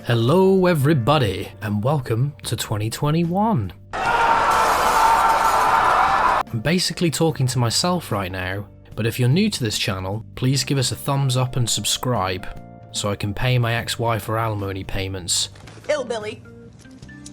Hello everybody and welcome to 2021. I'm basically talking to myself right now, but if you're new to this channel, please give us a thumbs up and subscribe so I can pay my ex-wife her alimony payments. Hillbilly.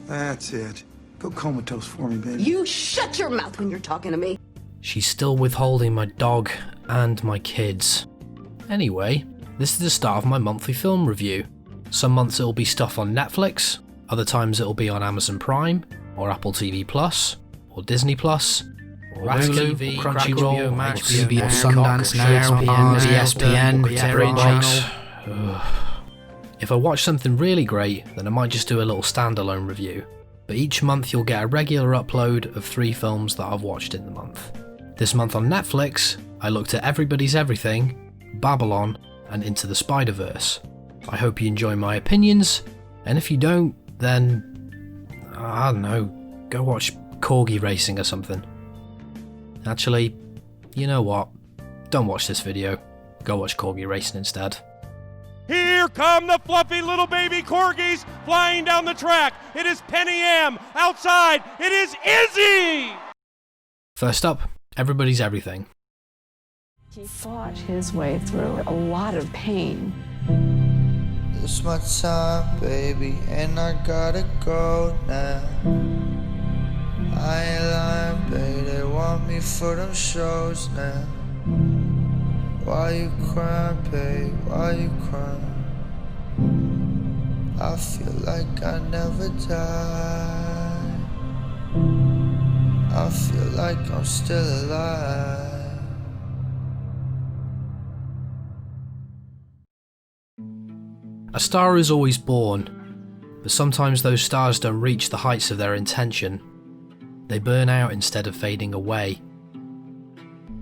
That's it. Go comatose for me, baby. You shut your mouth when you're talking to me. She's still withholding my dog and my kids. Anyway, this is the start of my monthly film review. Some months it'll be stuff on Netflix, other times it'll be on Amazon Prime, or Apple TV Plus, or Disney Plus, or Hulu, TV, Crunchyroll, HBO, Sundance Now, ESPN. If I watch something really great, then I might just do a little standalone review. But each month you'll get a regular upload of 3 films that I've watched in the month. This month on Netflix, I looked at Everybody's Everything, Babylon, and Into the Spider-Verse. I hope you enjoy my opinions, and if you don't, then, I don't know, go watch corgi racing or something. Actually, you know what? Don't watch this video. Go watch corgi racing instead. Here come the fluffy little baby corgis flying down the track. It is Penny M. Outside, it is Izzy! First up, Everybody's Everything. He fought his way through a lot of pain. It's my time, baby, and I gotta go now. I ain't lying, babe, they want me for them shows now. Why you crying, babe, why you crying? I feel like I never died. I feel like I'm still alive. A star is always born, but sometimes those stars don't reach the heights of their intention. They burn out instead of fading away.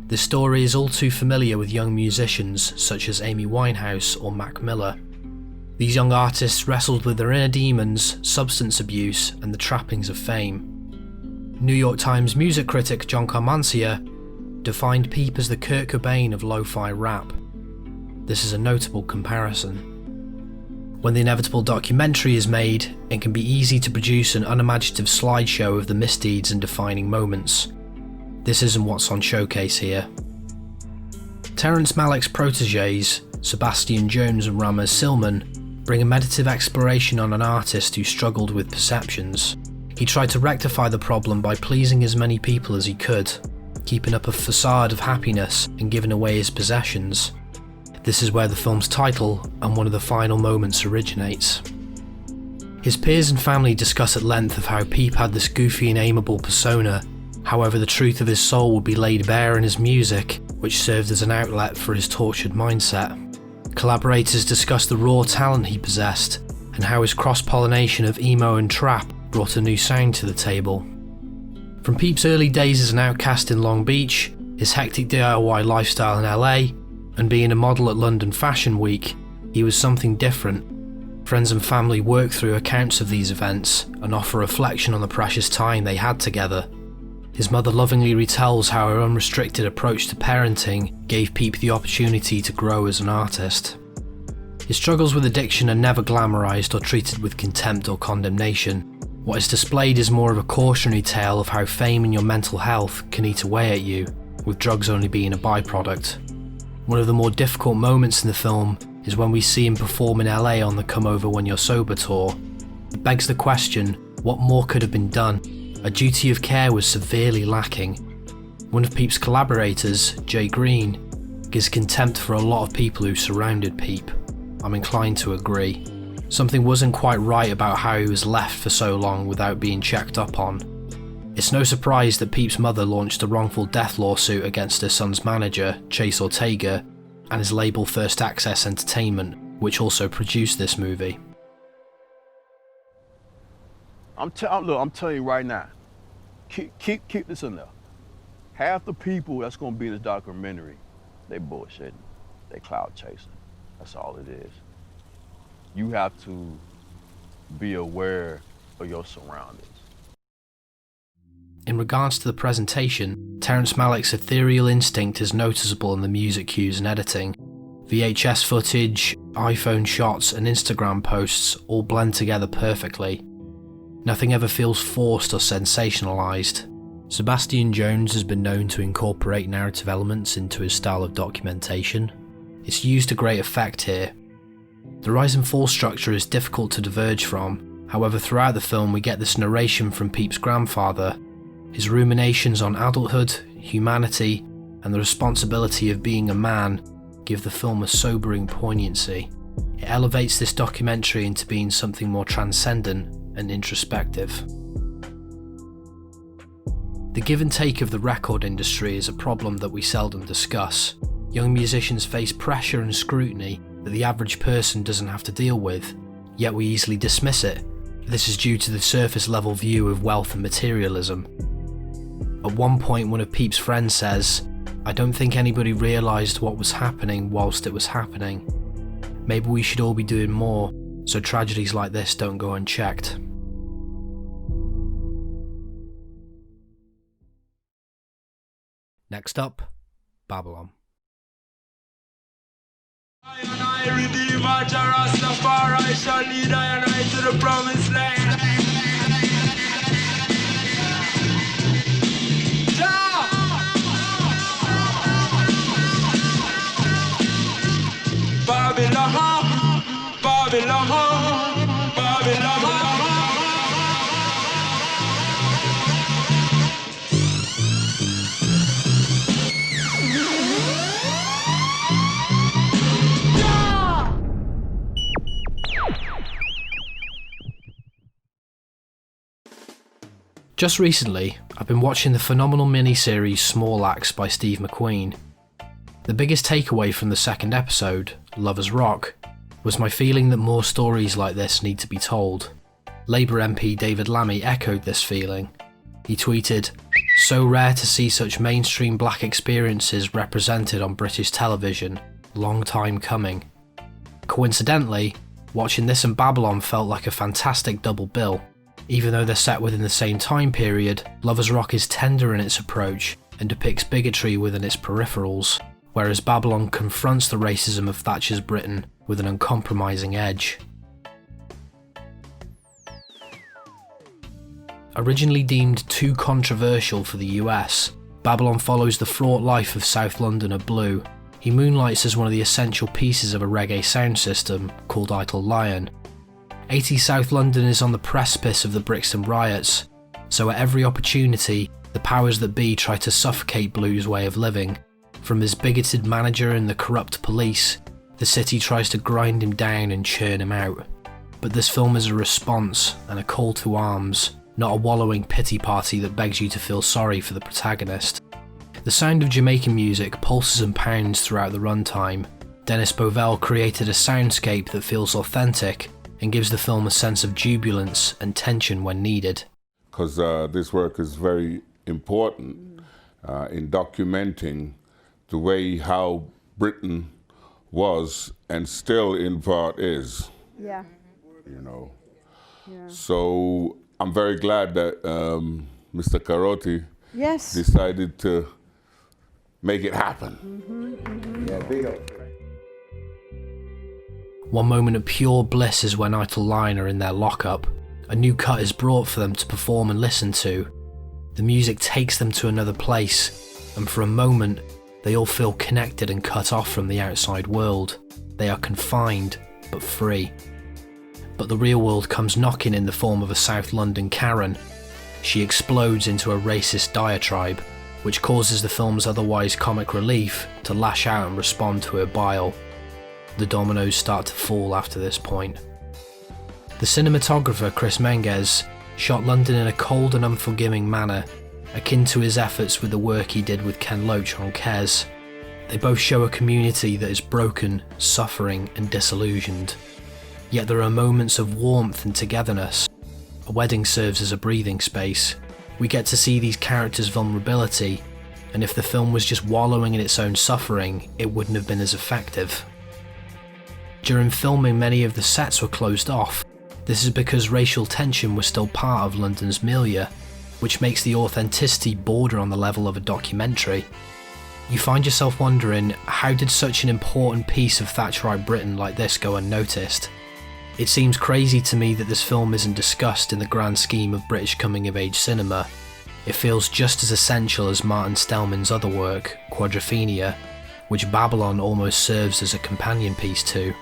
This story is all too familiar with young musicians such as Amy Winehouse or Mac Miller. These young artists wrestled with their inner demons, substance abuse, and the trappings of fame. New York Times music critic John Carmancia defined Peep as the Kurt Cobain of lo-fi rap. This is a notable comparison. When the inevitable documentary is made, it can be easy to produce an unimaginative slideshow of the misdeeds and defining moments. This isn't what's on showcase here. Terrence Malick's protégés, Sebastian Jones and Ramez Silman, bring a meditative exploration on an artist who struggled with perceptions. He tried to rectify the problem by pleasing as many people as he could, keeping up a facade of happiness and giving away his possessions. This is where the film's title and one of the final moments originates. His peers and family discuss at length of how Peep had this goofy and amiable persona. However, the truth of his soul would be laid bare in his music, which served as an outlet for his tortured mindset. Collaborators discuss the raw talent he possessed, and how his cross-pollination of emo and trap brought a new sound to the table. From Peep's early days as an outcast in Long Beach, his hectic DIY lifestyle in LA, and being a model at London Fashion Week, he was something different. Friends and family work through accounts of these events and offer reflection on the precious time they had together. His mother lovingly retells how her unrestricted approach to parenting gave Peep the opportunity to grow as an artist. His struggles with addiction are never glamorized or treated with contempt or condemnation. What is displayed is more of a cautionary tale of how fame and your mental health can eat away at you, with drugs only being a byproduct. One of the more difficult moments in the film is when we see him perform in LA on the Come Over When You're Sober tour. It begs the question, what more could have been done? A duty of care was severely lacking. One of Peep's collaborators, Jay Green, gives contempt for a lot of people who surrounded Peep. I'm inclined to agree. Something wasn't quite right about how he was left for so long without being checked up on. It's no surprise that Peep's mother launched a wrongful death lawsuit against her son's manager, Chase Ortega, and his label First Access Entertainment, which also produced this movie. Look, I'm telling you right now, keep this in there. Half the people that's gonna be in this documentary, they bullshitting, they cloud chasing. That's all it is. You have to be aware of your surroundings. In regards to the presentation, Terrence Malick's ethereal instinct is noticeable in the music cues and editing. VHS footage, iPhone shots and Instagram posts all blend together perfectly. Nothing ever feels forced or sensationalised. Sebastian Jones has been known to incorporate narrative elements into his style of documentation. It's used to great effect here. The rise and fall structure is difficult to diverge from, however throughout the film we get this narration from Peep's grandfather. His ruminations on adulthood, humanity, and the responsibility of being a man give the film a sobering poignancy. It elevates this documentary into being something more transcendent and introspective. The give and take of the record industry is a problem that we seldom discuss. Young musicians face pressure and scrutiny that the average person doesn't have to deal with, yet we easily dismiss it. This is due to the surface level view of wealth and materialism. At one point one of Peep's friends says, "I don't think anybody realised what was happening whilst it was happening. Maybe we should all be doing more, so tragedies like this don't go unchecked." Next up, Babylon. I redeemer, Rastafari shall lead I and I to the promised land. Babylon, Babylon, Babylon. Just recently, I've been watching the phenomenal mini-series Small Axe by Steve McQueen. The biggest takeaway from the second episode, Lovers Rock, was my feeling that more stories like this need to be told. Labour MP David Lammy echoed this feeling. He tweeted, "So rare to see such mainstream black experiences represented on British television, long time coming." Coincidentally, watching this and Babylon felt like a fantastic double bill. Even though they're set within the same time period, Lovers Rock is tender in its approach and depicts bigotry within its peripherals, whereas Babylon confronts the racism of Thatcher's Britain with an uncompromising edge. Originally deemed too controversial for the US, Babylon follows the fraught life of South Londoner Blue. He moonlights as one of the essential pieces of a reggae sound system called Idle Lion. 80 South London is on the precipice of the Brixton riots, so at every opportunity, the powers that be try to suffocate Blue's way of living. From his bigoted manager and the corrupt police, the city tries to grind him down and churn him out. But this film is a response and a call to arms, not a wallowing pity party that begs you to feel sorry for the protagonist. The sound of Jamaican music pulses and pounds throughout the runtime. Dennis Bovell created a soundscape that feels authentic and gives the film a sense of jubilance and tension when needed. Because this work is very important in documenting the way how Britain was and still in part is. Yeah. You know. Yeah. So I'm very glad that Mr. Karote Yes. decided to make it happen. Yeah, big up. One moment of pure bliss is when Idle Lion are in their lockup. A new cut is brought for them to perform and listen to. The music takes them to another place, and for a moment, they all feel connected and cut off from the outside world. They are confined, but free. But the real world comes knocking in the form of a South London Karen. She explodes into a racist diatribe, which causes the film's otherwise comic relief to lash out and respond to her bile. The dominoes start to fall after this point. The cinematographer Chris Menges shot London in a cold and unforgiving manner, akin to his efforts with the work he did with Ken Loach on Kes. They both show a community that is broken, suffering and disillusioned. Yet there are moments of warmth and togetherness. A wedding serves as a breathing space. We get to see these characters' vulnerability, and if the film was just wallowing in its own suffering, it wouldn't have been as effective. During filming, many of the sets were closed off. This is because racial tension was still part of London's milieu, which makes the authenticity border on the level of a documentary. You find yourself wondering, how did such an important piece of Thatcherite Britain like this go unnoticed? It seems crazy to me that this film isn't discussed in the grand scheme of British coming-of-age cinema. It feels just as essential as Martin Stellman's other work, Quadrophenia, which Babylon almost serves as a companion piece to.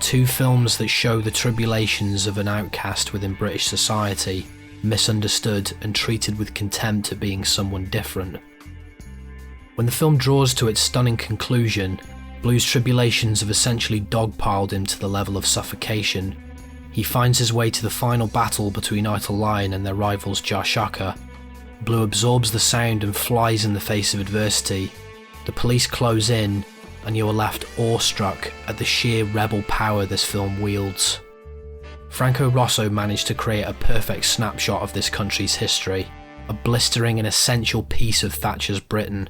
Two films that show the tribulations of an outcast within British society, misunderstood and treated with contempt at being someone different. When the film draws to its stunning conclusion, Blue's tribulations have essentially dogpiled him to the level of suffocation. He finds his way to the final battle between Ital Lion and their rivals Jar Shaka. Blue absorbs the sound and flies in the face of adversity. The police close in, and you are left awestruck at the sheer rebel power this film wields. Franco Rosso managed to create a perfect snapshot of this country's history, a blistering and essential piece of Thatcher's Britain,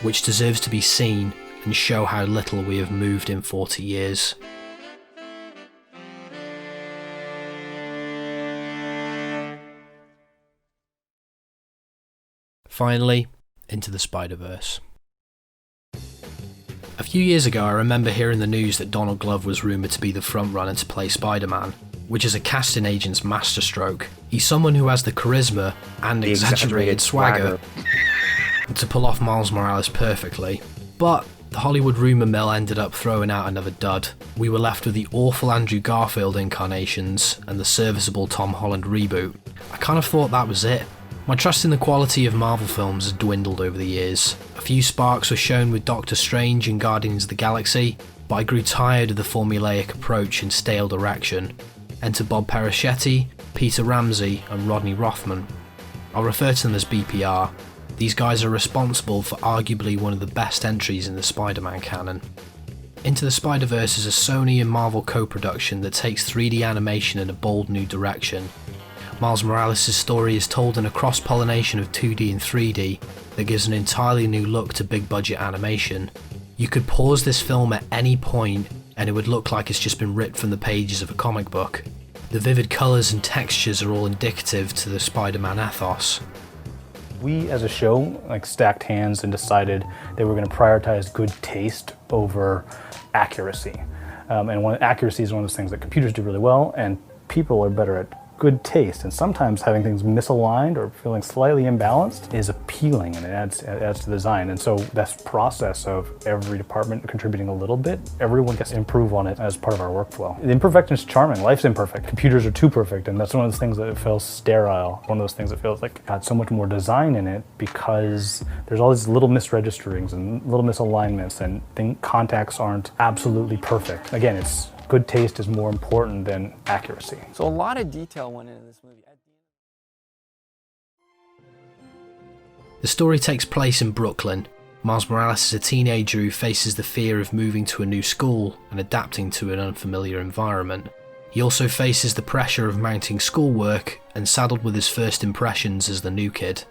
which deserves to be seen and show how little we have moved in 40 years. Finally, Into the Spider-Verse. A few years ago I remember hearing the news that Donald Glover was rumoured to be the frontrunner to play Spider-Man, which is a casting agent's masterstroke. He's someone who has the charisma and exaggerated swagger to pull off Miles Morales perfectly. But the Hollywood rumour mill ended up throwing out another dud. We were left with the awful Andrew Garfield incarnations and the serviceable Tom Holland reboot. I kind of thought that was it. My trust in the quality of Marvel films has dwindled over the years. A few sparks were shown with Doctor Strange and Guardians of the Galaxy, but I grew tired of the formulaic approach and stale direction. Enter Bob Persichetti, Peter Ramsey and Rodney Rothman. I'll refer to them as BPR. These guys are responsible for arguably one of the best entries in the Spider-Man canon. Into the Spider-Verse is a Sony and Marvel co-production that takes 3D animation in a bold new direction. Miles Morales' story is told in a cross-pollination of 2D and 3D that gives an entirely new look to big-budget animation. You could pause this film at any point and it would look like it's just been ripped from the pages of a comic book. The vivid colours and textures are all indicative to the Spider-Man ethos. We as a show stacked hands and decided that we're going to prioritize good taste over accuracy. Accuracy is one of those things that computers do really well and people are better at good taste, and sometimes having things misaligned or feeling slightly imbalanced is appealing and it adds to the design. And so that process of every department contributing a little bit, everyone gets to improve on it as part of our workflow. The imperfection is charming. Life's imperfect. Computers are too perfect, and that's one of those things that feels sterile. One of those things that feels like got so much more design in it because there's all these little misregisterings and little misalignments, and contacts aren't absolutely perfect. Again, it's good taste is more important than accuracy. So a lot of detail went into this movie. The story takes place in Brooklyn. Miles Morales is a teenager who faces the fear of moving to a new school and adapting to an unfamiliar environment. He also faces the pressure of mounting schoolwork and saddled with his first impressions as the new kid.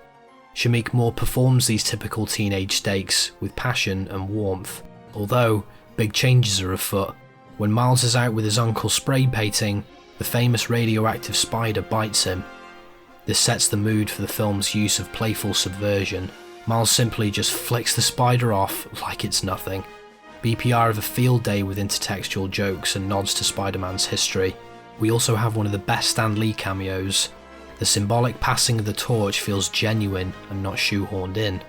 Shameik Moore performs these typical teenage stakes with passion and warmth, although big changes are afoot. When Miles is out with his uncle spray painting, the famous radioactive spider bites him. This sets the mood for the film's use of playful subversion. Miles simply just flicks the spider off like it's nothing. BPR have a field day with intertextual jokes and nods to Spider-Man's history. We also have one of the best Stan Lee cameos. The symbolic passing of the torch feels genuine and not shoehorned in.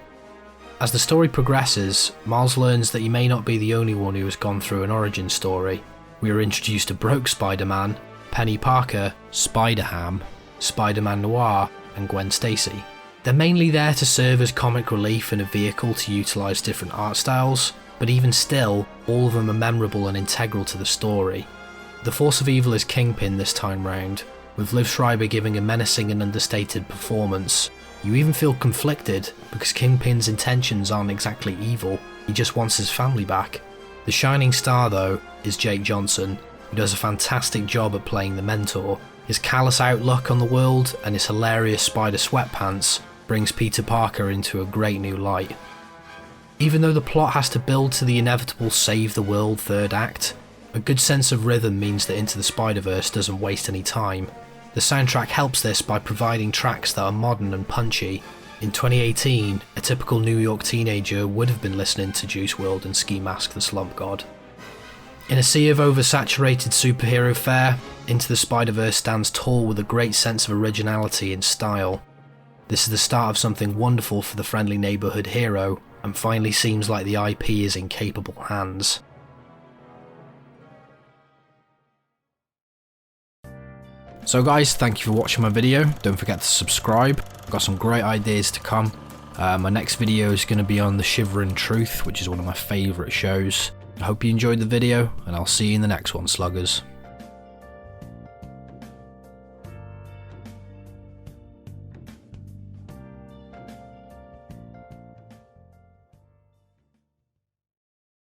As the story progresses, Miles learns that he may not be the only one who has gone through an origin story. We are introduced to Broke Spider-Man, Penny Parker, Spider-Ham, Spider-Man Noir, and Gwen Stacy. They're mainly there to serve as comic relief and a vehicle to utilise different art styles, but even still, all of them are memorable and integral to the story. The force of evil is Kingpin this time round, with Liv Schreiber giving a menacing and understated performance. You even feel conflicted because Kingpin's intentions aren't exactly evil, he just wants his family back. The shining star though is Jake Johnson, who does a fantastic job at playing the mentor. His callous outlook on the world and his hilarious spider sweatpants brings Peter Parker into a great new light. Even though the plot has to build to the inevitable save the world third act, a good sense of rhythm means that Into the Spider-Verse doesn't waste any time. The soundtrack helps this by providing tracks that are modern and punchy, In 2018, a typical New York teenager would have been listening to Juice WRLD and Ski Mask the Slump God. In a sea of oversaturated superhero fare, Into the Spider-Verse stands tall with a great sense of originality and style. This is the start of something wonderful for the friendly neighbourhood hero, and finally seems like the IP is in capable hands. So guys, thank you for watching my video. Don't forget to subscribe. I've got some great ideas to come. My next video is going to be on The Shivering Truth, which is one of my favourite shows. I hope you enjoyed the video, and I'll see you in the next one, sluggers.